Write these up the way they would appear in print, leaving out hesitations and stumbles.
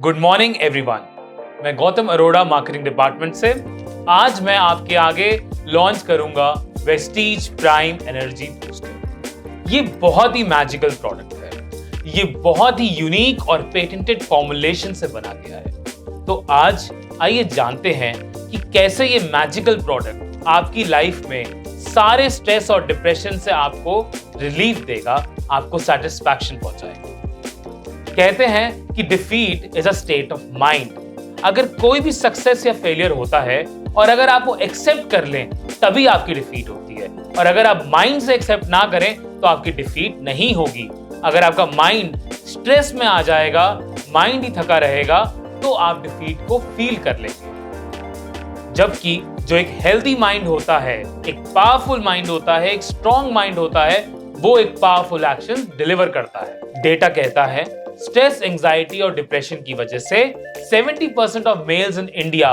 Good morning everyone. मैं Gautam Arora marketing department से आज मैं आपके आगे लॉन्च करूंगा वेस्टीज प्राइम एनर्जी बूस्टर। ये बहुत ही मैजिकल प्रोडक्ट है। ये बहुत ही यूनिक और पेटेंटेड फॉर्मुलेशन से बना गया है। तो आज आइए जानते हैं कि कैसे ये मैजिकल प्रोडक्ट आपकी लाइफ में सारे स्ट्रेस और डिप्रेशन से आपको रिलीफ देगा, आपको सेटिस्फैक्शन पहुंचाएगा। कहते हैं कि defeat is a state of mind. अगर कोई भी सक्सेस या फेलियर होता है और अगर आप वो एक्सेप्ट कर लें तभी आपकी डिफीट होती है, और अगर आप माइंड से एक्सेप्ट ना करें तो आपकी डिफीट नहीं होगी। अगर आपका माइंड स्ट्रेस में आ जाएगा, माइंड ही थका रहेगा, तो आप डिफीट को फील कर लेंगे। जबकि जो एक हेल्दी माइंड होता है, एक पावरफुल माइंड होता है, एक स्ट्रॉन्ग माइंड होता है, वो एक पावरफुल एक्शन डिलीवर करता है। डेटा कहता है स्ट्रेस, एंजाइटी और डिप्रेशन की वजह से 70% of males in India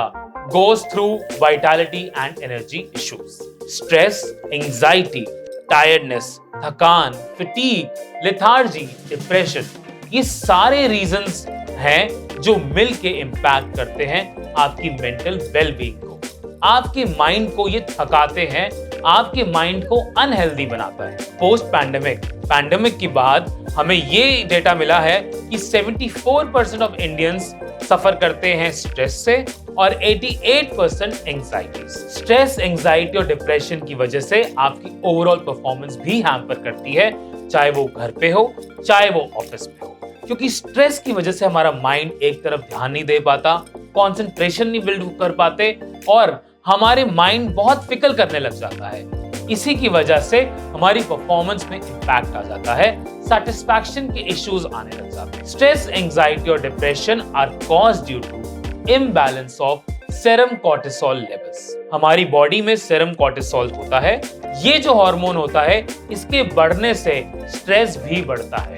goes through vitality and energy issues. Stress, anxiety, tiredness, थकान, फटीग, लेथार्जी, डिप्रेशन, ये सारे रीजंस हैं जो मिलके इंपैक्ट करते हैं आपकी मेंटल वेलबींग को। आपके माइंड को ये थकाते हैं, आपके माइंड को अनहेल्दी बनाता है। पोस्ट पैंडेमिक के बाद हमें ये डेटा मिला है कि 74% ऑफ इंडियंस सफर करते हैं स्ट्रेस से और 88% एंजाइटी। स्ट्रेस, एंजाइटी और डिप्रेशन की वजह से आपकी ओवरऑल परफॉर्मेंस भी हैम्पर करती है, चाहे वो घर पे हो, चाहे वो ऑफिस में हो। क्योंकि स्ट्रेस की वजह से हमारा माइंड एक तरफ ध्यान नहीं दे पाता, कंसंट्रेशन नहीं बिल्ड कर पाते और हमारे माइंड बहुत फिकल करने लग जाता है। इसी की वजह से हमारी परफॉर्मेंस में इंपैक्ट आ जाता है, सैटिस्फैक्शन के इश्यूज आने लग जाते हैं। स्ट्रेस, एंजाइटी और depression are caused due to imbalance of serum cortisol levels. हमारी बॉडी में सेरम कोर्टिसोल होता है। ये जो हार्मोन होता है, इसके बढ़ने से स्ट्रेस भी बढ़ता है।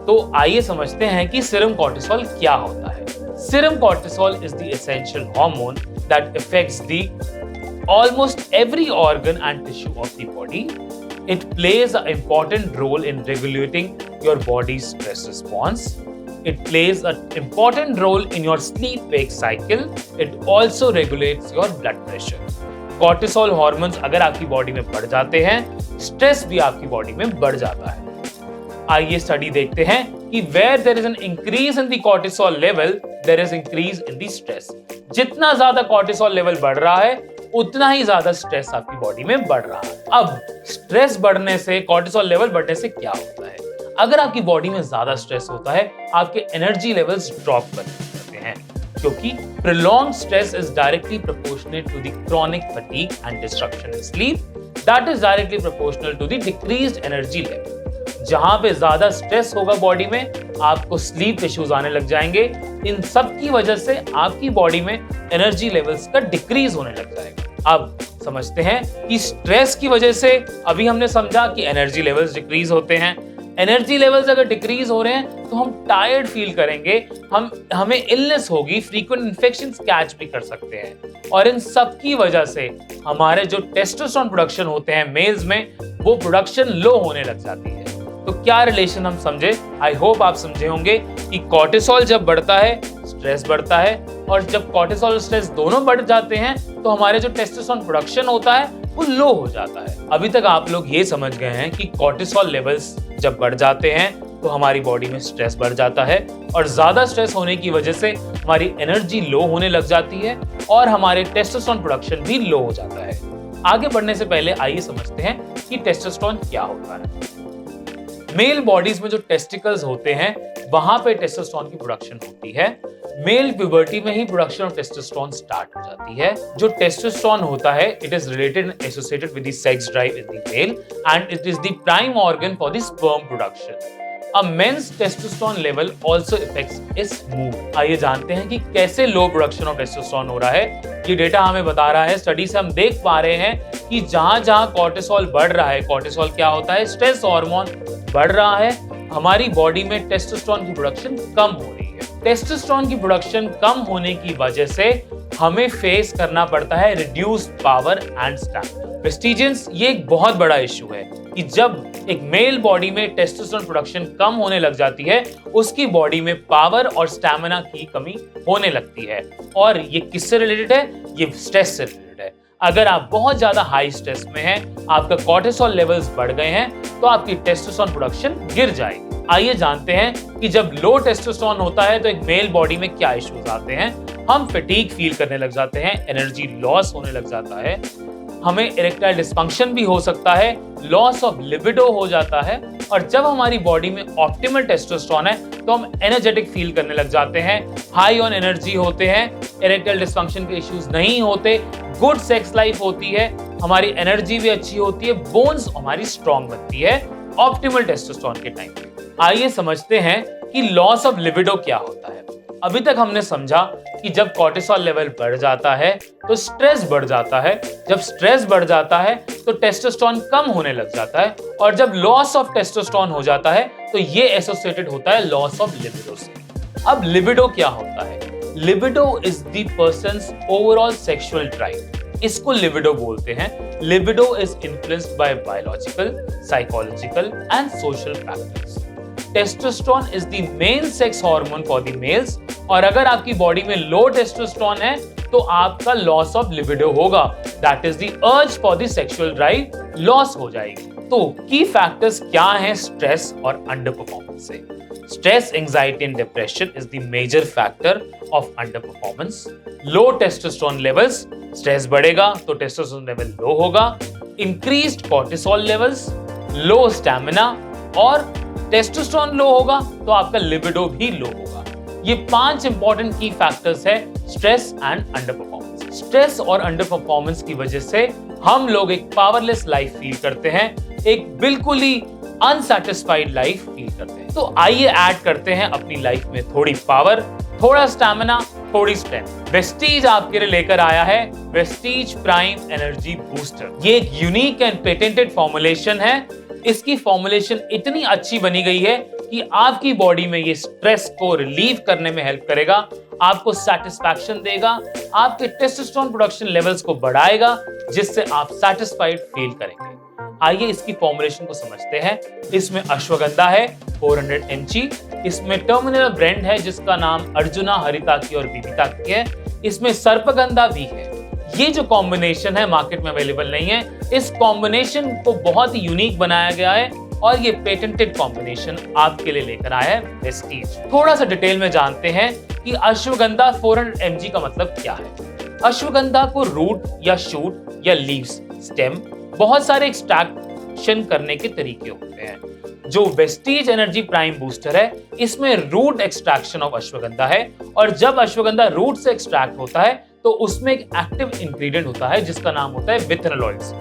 तो आइए समझते हैं कि सेरम कोर्टिसोल क्या होता है। Serum cortisol is the essential hormone that affects the almost every organ and tissue of the body. It plays an important role in regulating your body's stress response. It plays an important role in your sleep-wake cycle. It also regulates your blood pressure. Cortisol hormones अगर आपकी body में बढ़ जाते हैं, stress भी आपकी body में बढ़ जाता है। आइए स्टडी देखते हैं कि where there is an increase in the cortisol level, there is increase in the stress. जितना ज्यादा cortisol level बढ़ रहा है, उतना ही ज्यादा स्ट्रेस आपकी बॉडी में बढ़ रहा है। अब स्ट्रेस बढ़ने से, cortisol level बढ़ने से क्या होता है? अगर आपकी बॉडी में ज्यादा स्ट्रेस होता है, आपके एनर्जी लेवल्स ड्रॉप करते हैं, क्योंकि prolonged stress is directly proportional to the chronic fatigue and disruption in sleep. That is directly proportional to the decreased energy level. जहां पे ज्यादा स्ट्रेस होगा बॉडी में, आपको स्लीप इश्यूज आने लग जाएंगे। इन सब की वजह से आपकी बॉडी में एनर्जी लेवल्स का डिक्रीज होने लग जाएगा। अब समझते हैं कि स्ट्रेस की वजह से अभी हमने समझा कि एनर्जी लेवल्स डिक्रीज होते हैं। एनर्जी लेवल्स अगर डिक्रीज हो रहे हैं तो हम टायर्ड फील करेंगे, हमें इलनेस होगी, फ्रीक्वेंट इन्फेक्शंस कैच भी कर सकते हैं। और इन सब की वजह से हमारे जो टेस्टोस्टेरोन प्रोडक्शन होते हैं मेल्स में, वो प्रोडक्शन लो होने लग जाती है। तो क्या रिलेशन हम समझे? आई होप आप समझे होंगे कि कॉर्टिसोल जब बढ़ता है, स्ट्रेस बढ़ता है, और जब कॉर्टिसोल और स्ट्रेस दोनों बढ़ जाते हैं तो हमारे जो टेस्टोस्टेरोन प्रोडक्शन होता है वो लो हो जाता है। अभी तक आप लोग ये समझ गए हैं कि कॉर्टिसोल लेवल्स जब बढ़ जाते हैं तो हमारी बॉडी में स्ट्रेस बढ़ जाता है, और ज्यादा स्ट्रेस होने की वजह से हमारी एनर्जी लो होने लग जाती है और हमारे टेस्टोस्टेरोन प्रोडक्शन भी लो हो जाता है। आगे बढ़ने से पहले आइए समझते हैं कि टेस्टोस्टेरोन क्या होता है। मेल बॉडीज में जो टेस्टिकल्स होते हैं, वहां पे टेस्टोस्टेरोन की प्रोडक्शन होती है। मेल प्यूबर्टी में ही प्रोडक्शन ऑफ टेस्टोस्टेरोन स्टार्ट हो जाती है। जो टेस्टोस्टेरोन होता है, it is related and associated with the sex drive in the male and it is the prime organ for the sperm production. A men's testosterone level also affects his mood. आइए जानते हैं कि कैसे लो production of testosterone हो रहा है। ये data हमें बता रहा है, स्टडी से हम देख पा रहे हैं कि जहां जहां कॉर्टिसोल बढ़ रहा है, कॉर्टिसोल क्या होता है, स्ट्रेस हार्मोन बढ़ रहा है, हमारी बॉडी में टेस्टोस्टेरोन की प्रोडक्शन कम हो रही है। टेस्टोस्टेरोन की प्रोडक्शन कम होने की वजह से हमें फेस करना पड़ता है रिड्यूस्ड पावर एंड स्टैमिना। वेस्टिजेंस ये एक बहुत बड़ा इश्यू है। कि जब एक मेल बॉडी में टेस्टोस्टेरोन प्रोडक्शन कम होने लग जाती है, उसकी बॉडी में पावर और स्टैमिना की कमी होने लगती है। और ये किससे रिलेटेड है? ये स्ट्रेस से रिलेटेड है। अगर आप बहुत ज्यादा हाई स्ट्रेस में हैं, आपका कोर्टिसोल लेवल्स बढ़ गए हैं, तो आपकी टेस्टोस्टेरोन प्रोडक्शन गिर जाएगी। आइए जानते हैं कि जब लो टेस्टोस्टेरोन होता है तो एक मेल बॉडी में क्या इश्यूज आते हैं। हम फटीग फील करने लग जाते हैं, एनर्जी लॉस होने लग जाता है, हमें इरेक्टाइल डिस्फंक्शन भी हो सकता है, लॉस ऑफ लिबिडो हो जाता है। और जब हमारी बॉडी में ऑप्टिमल टेस्टोस्टेरोन है तो हम एनर्जेटिक फील करने लग जाते हैं, हाई ऑन एनर्जी होते हैं, इरेक्टाइल डिस्फंक्शन के इश्यूज नहीं होते, गुड सेक्स लाइफ होती है, हमारी एनर्जी भी अच्छी होती है, बोन्स हमारी स्ट्रांग बनती है ऑप्टिमल टेस्टोस्टेरोन के टाइम पे। आइए समझते हैं कि लॉस ऑफ लिबिडो क्या होता है। अभी तक हमने समझा कि जब कोर्टिसोल लेवल बढ़ जाता है तो स्ट्रेस बढ़ जाता है, जब स्ट्रेस बढ़ जाता है तो टेस्टोस्टेरोन कम होने लग जाता है, और जब लॉस ऑफ टेस्टोस्टेरोन हो जाता है तो ये एसोसिएटेड होता है लॉस ऑफ लिबिडो से। अब लिबिडो क्या होता है? Libido is the persons overall sexual drive, इसको लिबिडो बोलते हैं। Libido is influenced by biological, psychological and social factors. Testosterone is the main sex hormone for the mails, और अगर आपकी बॉडी में लो टेस्टोस्टेरोन है तो आपका लॉस ऑफ लिबिडो होगा, that is the urge for the sexual drive loss हो जाएगी। तो की फैक्टर्स क्या हैं स्ट्रेस और अंडर परफॉर्मेंस से? Stress, anxiety and depression is the major factor of under performance. Low testosterone levels, stress बढ़ेगा तो टेस्टोस्टेरोन लेवल लो होगा, increased cortisol levels, low stamina, और टेस्टोस्टेरोन लो होगा तो आपका लिबिडो भी लो होगा। ये 5 इंपॉर्टेंट की फैक्टर्स है stress and under performance. Stress और अंडर परफॉर्मेंस की वजह से हम लोग एक पावरलेस लाइफ फील करते हैं, एक बिल्कुल ही अनसैटिस्फाइड लाइफ फील करते हैं। तो आइए ऐड करते हैं अपनी लाइफ में थोड़ी पावर, थोड़ा स्टैमिना, थोड़ी स्ट्रेंथ। वेस्टीज आपके लिए लेकर आया है वेस्टीज प्राइम एनर्जी बूस्टर। ये एक यूनिक एंड पेटेंटेड फॉर्मुलेशन है। इसकी फॉर्मुलेशन इतनी अच्छी बनी गई है कि आपकी बॉडी में ये स्ट्रेस को रिलीव करने में हेल्प करेगा, आपको सेटिस्फैक्शन देगा, आपके टेस्टोस्टेरोन प्रोडक्शन लेवल्स को बढ़ाएगा, जिससे आप सेटिस्फाइड फील करेंगे। आइए इसकी फॉर्मुलेशन को समझते हैं। इसमें अश्वगंधा है 400 mg, इसमें टर्मिनल ब्रांड है जिसका नाम अर्जुना, हरिताकी और बीबीताकी है, इसमें सर्पगंधा भी है। ये जो कॉम्बिनेशन है मार्केट में अवेलेबल नहीं है, इस कॉम्बिनेशन को बहुत ही यूनिक बनाया गया है और ये पेटेंटेड कॉम्बिनेशन आपके लिए लेकर आया है वेस्टीज। थोड़ा सा डिटेल में जानते हैं कि अश्वगंधा 400 mg का मतलब क्या है। अश्वगंधा को रूट या शूट या लीव्स, स्टेम, बहुत सारे एक्सट्रैक्शन करने के तरीके होते हैं। जो वेस्टीज एनर्जी प्राइम बूस्टर है, इसमें रूट एक्सट्रैक्शन ऑफ अश्वगंधा है, और जब अश्वगंधा रूट से एक्सट्रैक्ट होता है तो उसमें एक एक्टिव इंग्रेडिएंट होता है जिसका नाम होता है withanolides.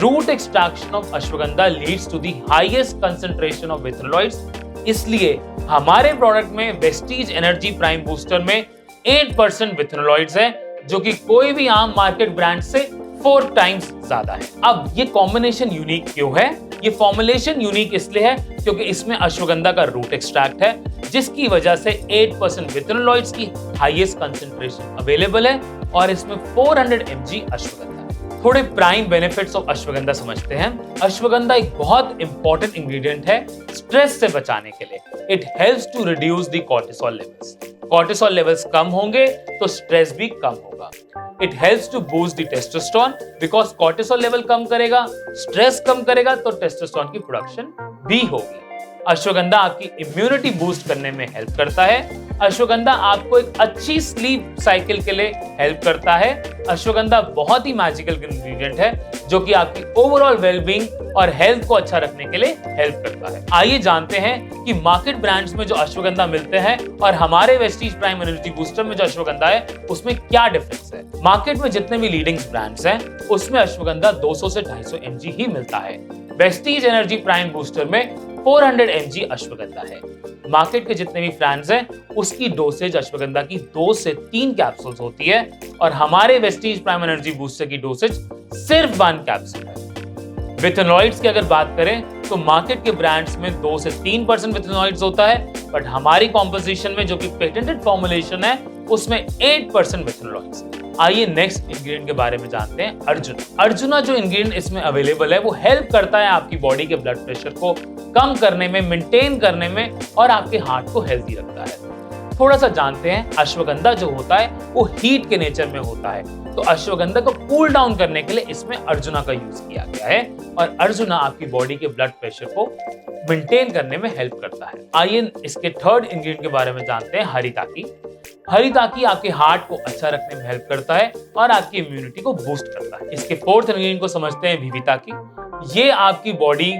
Root extraction of ashwagandha leads to the highest concentration of withanolides, इसलिए हमारे प्रोडक्ट में वेस्टीज एनर्जी प्राइम बूस्टर में 8% विथेनोलॉइड्स है, जो कि कोई भी आम मार्केट ब्रांड से 4 टाइम्स ज्यादा है। अब ये कॉम्बिनेशन यूनिक क्यों है? ये फॉर्मुलेशन यूनिक इसलिए है क्योंकि इसमें अश्वगंधा का रूट एक्सट्रैक्ट है, जिसकी वजह से 8% विथेनोलॉइड्स की हाईएस्ट कंसंट्रेशन अवेलेबल है, और इसमें 400 mg अश्वगंधा है। थोड़े प्राइम बेनिफिट्स ऑफ अश्वगंधा समझते हैं। अश्वगंधा एक बहुत इंपॉर्टेंट इंग्रेडिएंट है स्ट्रेस से बचाने के लिए। It helps to reduce the cortisol levels. Cortisol levels कम होंगे तो स्ट्रेस भी कम होगा। It helps to boost the testosterone, because cortisol level कम करेगा, स्ट्रेस कम करेगा तो टेस्टोस्टेरोन की प्रोडक्शन भी होगी। अश्वगंधा आपकी इम्यूनिटी बूस्ट करने में हेल्प करता है। अश्वगंधा आपको एक अच्छी स्लीप साइकिल के लिए हेल्प करता है। अश्वगंधा बहुत ही मैजिकल इंग्रेडिएंट है जो कि आपकी ओवरऑल वेलबींग और हेल्थ को अच्छा रखने के लिए हेल्प करता है। आइए जानते हैं कि मार्केट ब्रांड्स में जो अश्वगंधा मिलते हैं और हमारे वेस्टीज प्राइम एनर्जी बूस्टर में जो अश्वगंधा है उसमें क्या डिफरेंस है। मार्केट में जितने भी लीडिंग ब्रांड्स हैं उसमें अश्वगंधा 200 से 250 mg ही मिलता है। वेस्टीज एनर्जी प्राइम बूस्टर में 400 mg अश्वगंधा है। मार्केट के जितने भी ब्रांड्स हैं उसकी डोसेज अश्वगंधा की 2 से 3 कैप्सूल्स होती है, और हमारे वेस्टीज प्राइम एनर्जी बूस्टर की डोसेज सिर्फ 1 कैप्सूल है। विथेनोइड्स की अगर बात करें तो मार्केट के ब्रांड्स में 2 से 3% विथेनोइड्स होता है, बट हमारी कॉम्पोजिशन में जो कि पेटेंटेड फॉर्मुलेशन है उसमें 8% विथेनोइड्स है। आइए नेक्स्ट इंग्रेडिएंट के बारे में जानते हैं, अर्जुना। अर्जुना जो इंग्रेडिएंट इसमें अवेलेबल है वो हेल्प करता है आपकी बॉडी के ब्लड प्रेशर को कम करने में, मेंटेन करने में और आपके हार्ट को हेल्दी रखता है। थोड़ा सा जानते हैं, अश्वगंधा जो होता है वो हीट के नेचर में होता है, तो अश्वगंधा को कूल डाउन करने के लिए इसमें अर्जुना का यूज किया गया है और अर्जुना आपकी बॉडी के ब्लड प्रेशर को मेंटेन करने में हेल्प करता है। आइए इसके थर्ड इंग्रेडिएंट के बारे में जानते हैं, हरिताकी। हरिताकी आपके हार्ट को अच्छा रखने में हेल्प करता है और आपकी इम्यूनिटी को बूस्ट करता है। इसके फोर्थ इंग्रेडिएंट को समझते हैं, विविताकी। ये आपकी बॉडी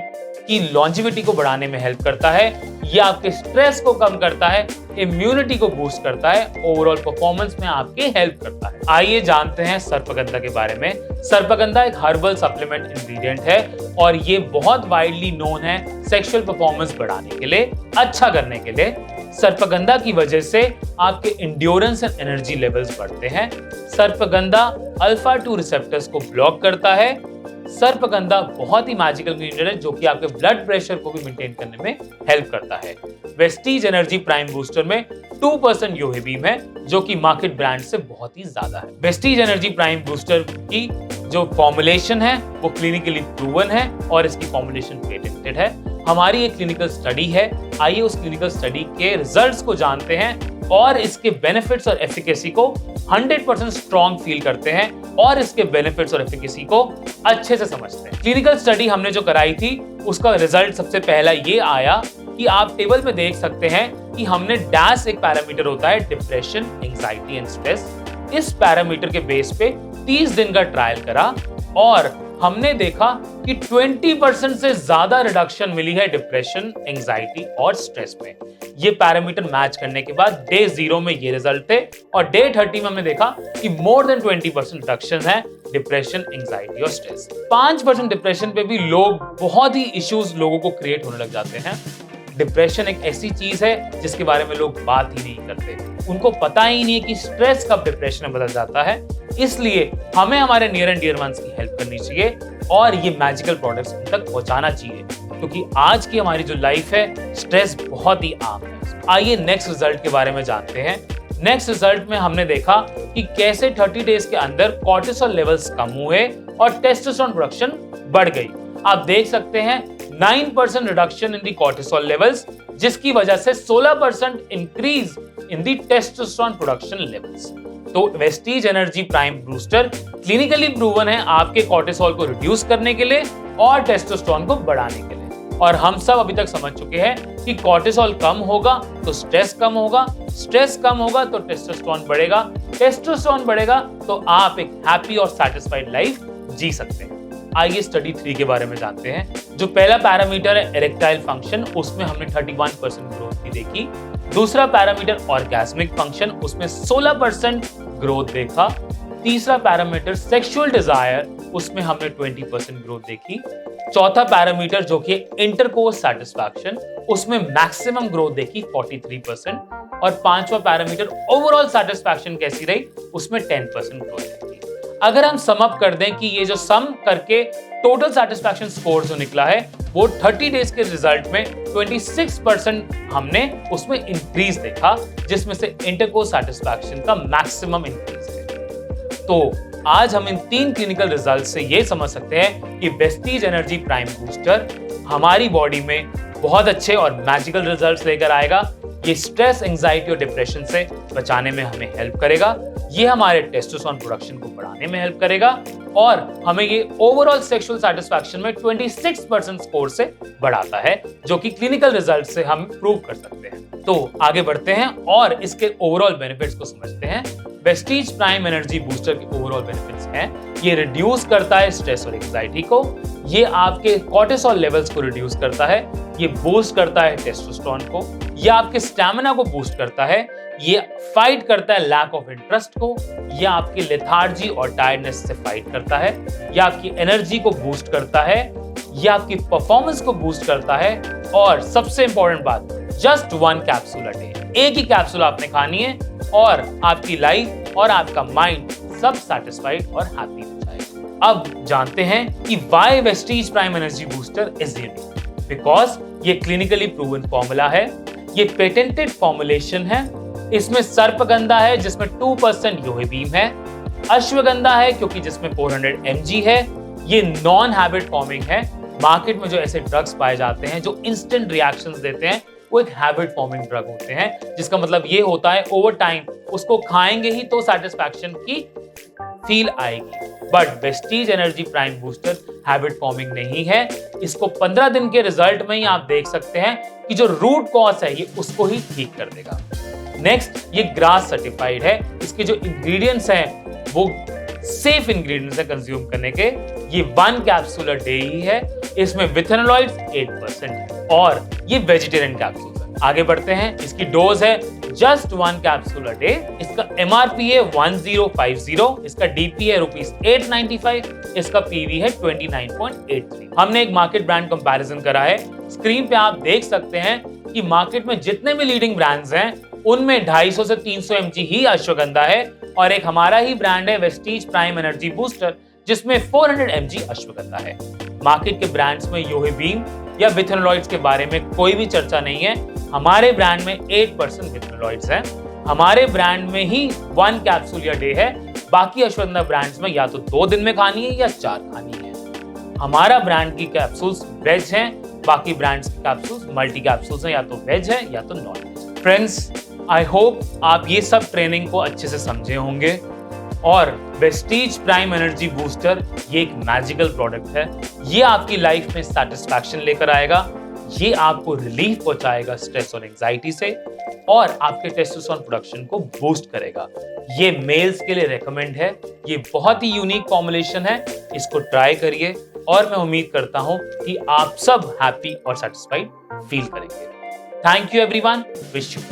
की लॉन्जिविटी को बढ़ाने में हेल्प करता है, ये आपके स्ट्रेस को कम करता है, इम्यूनिटी को बूस्ट करता है, ओवरऑल परफॉर्मेंस में आपकी हेल्प करता है। आइए जानते हैं सर्पगंधा के बारे में। सर्पगंधा एक हर्बल सप्लीमेंट इंग्रेडिएंट है और ये बहुत वाइडली नोन है सेक्सुअल परफॉर्मेंस बढ़ाने के लिए, अच्छा करने के लिए। सर्पगंधा की वजह से आपके इंड्योरेंस एंड एनर्जी लेवल्स बढ़ते हैं। सर्पगंधा अल्फा 2 रिसेप्टर्स को ब्लॉक करता है। सर्पगंधा बहुत ही मैजिकल इंग्रेडिएंट है जो कि आपके ब्लड प्रेशर को भी मेंटेन करने में हेल्प करता है। वेस्टीज एनर्जी प्राइम बूस्टर में 2% यूवी बीम है जो कि मार्केट ब्रांड से बहुत ही ज्यादा है। वेस्टीज एनर्जी प्राइम बूस्टर की जो फॉर्मुलेशन है वो क्लिनिकली प्रूवन है और इसकी फॉर्मुलेशन पेटेंटेड है। हमारी एक क्लिनिकल स्टडी है, आइए उस क्लिनिकल स्टडी के रिजल्ट्स को जानते हैं और इसके बेनिफिट्स और एफिकेसी को 100% स्ट्रॉन्ग फील करते हैं और इसके बेनिफिट्स और एफिकेसी को अच्छे से समझते हैं। क्लिनिकल स्टडी हमने जो कराई थी उसका रिजल्ट सबसे पहला ये आया कि आप टेबल में देख सकते हैं कि हमने डैश एक पैरामीटर होता है, डिप्रेशन, एंजाइटी एंड स्ट्रेस। इस पैरामीटर के बेस पे 30 दिन का ट्रायल करा और हमने देखा कि 20% से ज्यादा रिडक्शन मिली है डिप्रेशन, एंजाइटी और स्ट्रेस में। ये पैरामीटर मैच करने के बाद डे 0 में ये रिजल्ट थे और डे 30 में हमने देखा कि मोर देन 20% रिडक्शन है डिप्रेशन, एंजाइटी और स्ट्रेस। 5% डिप्रेशन पे भी लोग बहुत ही इश्यूज लोगों को क्रिएट होने लग जाते हैं। डिप्रेशन एक ऐसी चीज है जिसके बारे में लोग बात ही नहीं करते, उनको पता ही नहीं है कि स्ट्रेस कब डिप्रेशन में बदल जाता है। इसलिए हमें हमारे नियर एंड डियर वंस की हेल्प करनी चाहिए और ये मैजिकल प्रोडक्ट्स उन तक पहुंचाना चाहिए क्योंकि आज की हमारी जो लाइफ है स्ट्रेस बहुत ही आम है। आइए नेक्स्ट रिजल्ट के बारे में जानते हैं। नेक्स्ट रिजल्ट में हमने देखा कि कैसे 30 डेज के अंदर कॉर्टिसोल लेवल्स कम हुए और टेस्टोस्टेरोन प्रोडक्शन बढ़ गई। आप देख सकते हैं 9% reduction in the cortisol levels जिसकी वजह से 16% increase in the testosterone production levels. तो Vestige energy prime booster clinically proven है आपके कॉर्टिसोल को रिड्यूस करने के लिए और टेस्टोस्टेरोन को बढ़ाने के लिए। और हम सब अभी तक समझ चुके हैं कि कॉर्टिसोल कम होगा तो स्ट्रेस कम होगा, स्ट्रेस कम होगा तो टेस्टोस्टेरोन बढ़ेगा, टेस्टोस्टेरोन बढ़ेगा तो आप एक हैप्पी और सैटिस्फाइड लाइफ जी सकते हैं। आइए स्टडी 3 के बारे में जानते हैं। जो पहला पैरामीटर है इरेक्टाइल फंक्शन, उसमें हमने 31% ग्रोथ की देखी। दूसरा पैरामीटर ऑर्गेस्मिक फंक्शन, उसमें 16% ग्रोथ देखा। तीसरा पैरामीटर सेक्सुअल डिजायर, उसमें हमने 20% ग्रोथ देखी। चौथा पैरामीटर जो कि इंटरकोर्स सेटिस्फैक्शन, उसमें मैक्सिमम ग्रोथ देखी 43%। और पांचवा पैरामीटर ओवरऑल सेटिस्फैक्शन कैसी रही, उसमें 10% ग्रोथ देखी। अगर हम सम अप कर दें कि ये जो सम करके टोटल सेटिस्फैक्शन स्कोर जो निकला है वो 30 डेज के रिजल्ट में 26% हमने उसमें इंक्रीज देखा जिसमें से इंटरकोर्स सेटिस्फैक्शन का मैक्सिमम इंक्रीज है। तो आज हम इन 3 क्लिनिकल रिजल्ट से ये समझ सकते हैं कि वेस्टीज एनर्जी प्राइम बूस्टर हमारी बॉडी में बहुत अच्छे और मैजिकल रिजल्ट्स लेकर आएगा। ये स्ट्रेस, एंजाइटी और डिप्रेशन से बचाने में हमें हेल्प करेगा, ये हमारे टेस्टोस्टेरोन प्रोडक्शन को बढ़ाने में हेल्प करेगा और हमें ये ओवरऑल सेक्सुअल सेटिस्फैक्शन में 26% स्कोर से बढ़ाता है जो कि क्लिनिकल रिजल्ट से हम प्रूव कर सकते हैं। तो आगे बढ़ते हैं और इसके ओवरऑल बेनिफिट्स को समझते हैं। वेस्टीज प्राइम एनर्जी बूस्टर के ओवरऑल बेनिफिट्स हैं, ये रिड्यूस करता है स्ट्रेस और एंजाइटी को, ये आपके कॉर्टिसोल लेवल्स को रिड्यूस करता है, ये बूस्ट करता है टेस्टोस्टेरोन को, ये आपके स्टैमिना को बूस्ट करता है, ये फाइट करता है लैक ऑफ इंटरेस्ट को, ये आपकी लेथार्जी और टायर्डनेस से फाइट करता है, ये आपकी एनर्जी को बूस्ट करता है, ये आपकी परफॉर्मेंस को बूस्ट करता है और सबसे इंपॉर्टेंट बात, जस्ट 1 कैप्सूल अ डे, एक ही कैप्सूल आपने खानी है और आपकी लाइफ और आपका माइंड सब सैटिस्फाइड और हैप्पी हो जाएगा। अब जानते हैं कि why Vestige prime energy booster is unique. Because ये क्लिनिकली प्रूवन फॉर्मूला है, ये पेटेंटेड फॉर्मुलेशन है, इसमें सर्पगंधा है जिसमें 2% यूवी बीम है, अश्वगंधा है क्योंकि जिसमें 400 mg है। ये नॉन हैबिट फॉर्मिंग है। मार्केट में जो ऐसे ड्रग्स पाए जाते हैं जो इंस्टेंट रिएक्शंस देते हैं, वो एक हैबिट फॉर्मिंग ड्रग होते हैं, जिसका मतलब ये होता है ओवर टाइम उसको खाएंगे ही तो सेटिस्फैक्शन की फील आएगी। But Vestige energy prime booster habit forming नहीं है। इसको 15 दिन के रिजल्ट में ही आप देख सकते हैं कि जो रूट कॉज है ये उसको ही ठीक कर देगा। नेक्स्ट, ये ग्रास सर्टिफाइड है। इसके जो इंग्रेडिएंट्स हैं वो सेफ इंग्रेडिएंट्स है कंज्यूम करने के। ये 1 कैप्सूल अ डे ही है। इसमें विथेनोलॉइड्स 8% है और ये वेजिटेरियन कैप्सूल है। आगे बढ़ते हैं। इसकी डोज है जस्ट 1 कैप्सूल अ डे। इसका MRP है 1050। इसका DP है ₹895। इसका PV है 29.83। हमने एक मार्केट ब्रांड कंपैरिजन करा है। स्क्रीन पे आप देख सकते हैं कि मार्केट में जितने भी लीडिंग ब्रांड्स हैं उनमें 250 से 300 mg ही अश्वगंधा है और एक हमारा ही ब्रांड है वेस्टीज प्राइम एनर्जी बूस्टर जिसमें 400 mg अश्वगंधा है। मार्केट के ब्रांड्स में योहिबीम या विथेनोलॉइड्स के बारे में कोई भी चर्चा नहीं है। हमारे ब्रांड में 8% विथेनोलॉइड्स हैं। हमारे ब्रांड में ही 1 कैप्सूल या डे है। बाकी अश्वगंधा ब्रांड्स में या तो 2 दिन में खानी है या 4 खानी है। हमारा ब्रांड की कैप्सूल्स वेज हैं, बाकी ब्रांड्स की कैप्सूल्स मल्टी कैप्सूल्स हैं, या तो वेज है या तो non veg. Friends, I hope आप ये सब ट्रेनिंग को अच्छे से समझे होंगे और वेस्टीज प्राइम एनर्जी बूस्टर ये एक मैजिकल प्रोडक्ट है। ये आपकी लाइफ में सेटिस्फैक्शन लेकर आएगा। ये आपको रिलीफ पहुंचाएगा स्ट्रेस और एंजाइटी से और आपके टेस्टोस्टेरोन प्रोडक्शन को बूस्ट करेगा। ये मेल्स के लिए रेकमेंड है। ये बहुत ही यूनिक फॉर्मुलेशन है। इसको ट्राई करिए और मैं उम्मीद करता हूं कि आप सब हैप्पी और सेटिस्फाइड फील करेंगे। Thank you everyone. Wish you